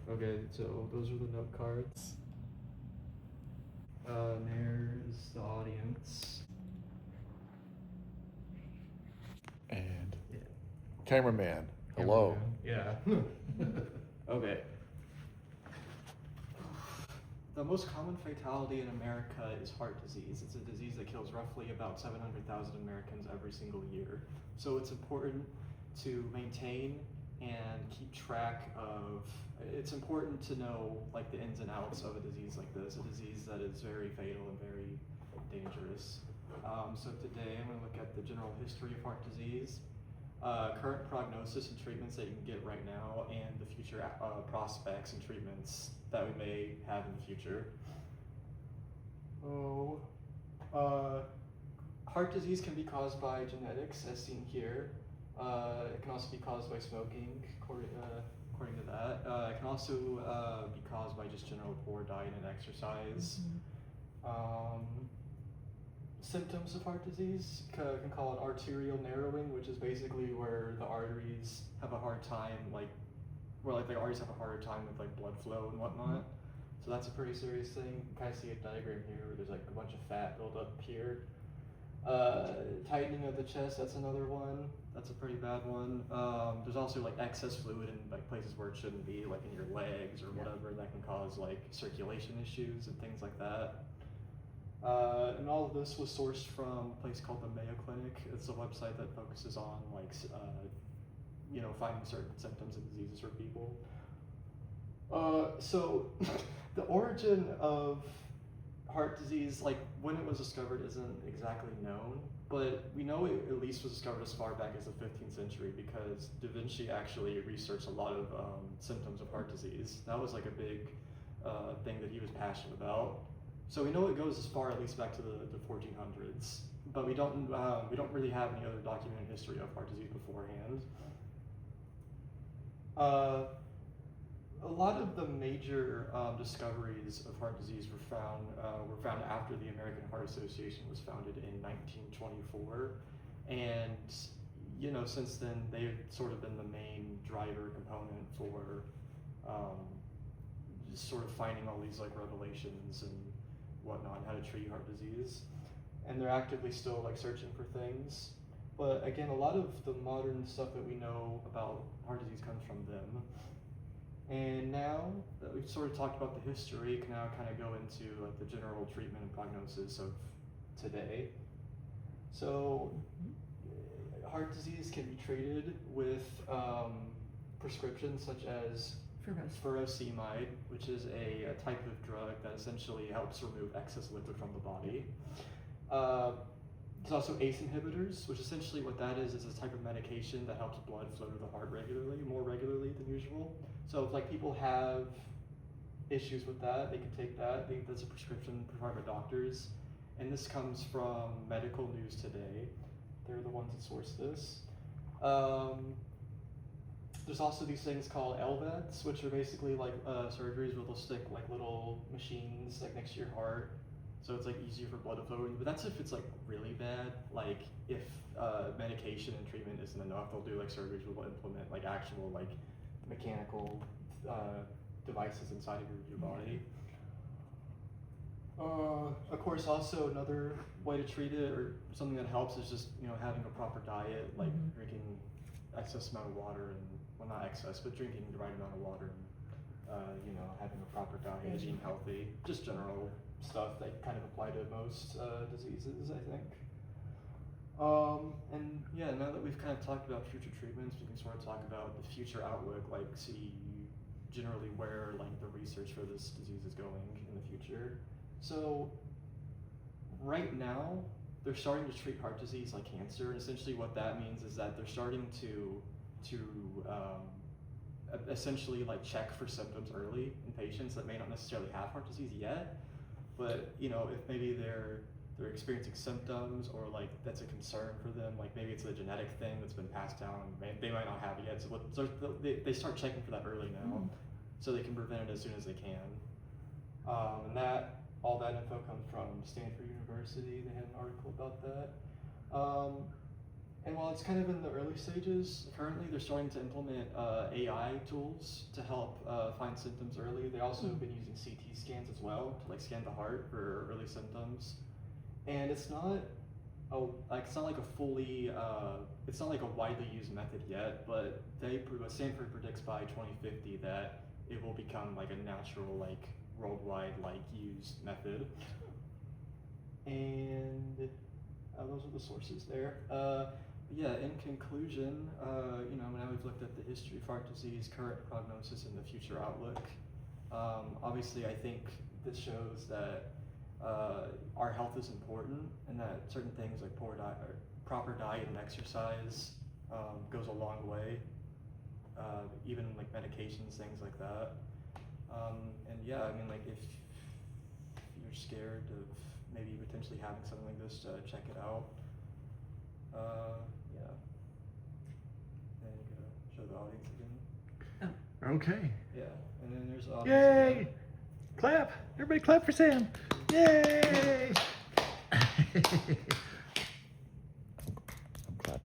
Okay, so those are the note cards. There's the audience. And Yeah. cameraman, hello. Yeah. Okay. The most common fatality in America is heart disease. It's a disease that kills roughly about 700,000 Americans every single year. So it's important to maintain and keep track of, it's important to know like the ins and outs of a disease like this, a disease that is very fatal and very dangerous. So today I'm going to look at the general history of heart disease, current prognosis and treatments that you can get right now, and the future prospects and treatments that we may have in the future. Heart disease can be caused by genetics, as seen here. It can also be caused by smoking, according to that. It can also be caused by just general poor diet and exercise. Symptoms of heart disease can call it arterial narrowing, which is basically where the arteries have a hard time, the arteries have a harder time with like blood flow and whatnot. So that's a pretty serious thing. You can kind of see a diagram here where there's like a bunch of fat built up here. Tightening of the chest, that's another one. That's a pretty bad one. There's also like excess fluid in like places where it shouldn't be, like in your legs or whatever, that can cause like circulation issues and things like that. And all of this was sourced from a place called the Mayo Clinic. It's a website that focuses on like, finding certain symptoms and diseases for people. So the origin of heart disease, like when it was discovered, isn't exactly known, but we know it at least was discovered as far back as the 15th century because Da Vinci actually researched a lot of symptoms of heart disease. That was like a big thing that he was passionate about. So we know it goes as far, at least back to the 1400s, but we don't really have any other documented history of heart disease beforehand. A lot of the major discoveries of heart disease were found after the American Heart Association was founded in 1924, and since then they've sort of been the main driver component for just sort of finding all these like revelations and whatnot, how to treat heart disease, and they're actively still like searching for things. But again, a lot of the modern stuff that we know about heart disease comes from them. And now that we've sort of talked about the history, can now kind of go into like the general treatment and prognosis of today. So heart disease can be treated with prescriptions such as furosemide, which is a type of drug that essentially helps remove excess liquid from the body. There's also ACE inhibitors, which essentially what that is a type of medication that helps blood flow to the heart more regularly than usual. So if like people have issues with that, they can take that. That's a prescription provided by doctors. And this comes from Medical News Today. They're the ones that source this. There's also these things called LVADs, which are basically like surgeries where they'll stick like little machines like next to your heart, so it's like easier for blood to flow in. But that's if it's like really bad. Like if medication and treatment isn't enough, they'll do like surgeries where they'll implement like actual like mechanical devices inside of your body. Of course, also another way to treat it or something that helps is just having a proper diet, like drinking excess amount of water and not excess, but drinking the right amount of water and having a proper diet, eating healthy, just general stuff that kind of apply to most diseases, I think. And yeah, now that we've kind of talked about future treatments, we can sort of talk about the future outlook, like see generally where like the research for this disease is going in the future. So right now, they're starting to treat heart disease like cancer, and essentially what that means is that they're starting to essentially like check for symptoms early in patients that may not necessarily have heart disease yet, but if maybe they're experiencing symptoms or like that's a concern for them, like maybe it's a genetic thing that's been passed down, they might not have it yet, so they start checking for that early now, so they can prevent it as soon as they can. And all that info comes from Stanford University. They had an article about that. And while it's kind of in the early stages, currently they're starting to implement AI tools to help find symptoms early. They also have been using CT scans as well to like scan the heart for early symptoms. And it's not it's not like a fully it's not like a widely used method yet, but Stanford predicts by 2050 that it will become like a natural, like worldwide like used method. And those are the sources there. Yeah, in conclusion, you know, now we've looked at the history of heart disease, current prognosis, and the future outlook. Obviously, I think this shows that our health is important, and that certain things like proper diet and exercise goes a long way. Even like medications, things like that. And yeah, I mean, like if you're scared of maybe potentially having something like this, check it out. Yeah. And show the audience again. Okay. Yeah, and then there's audience Yay! again. Clap! Everybody clap for Sam! Yay!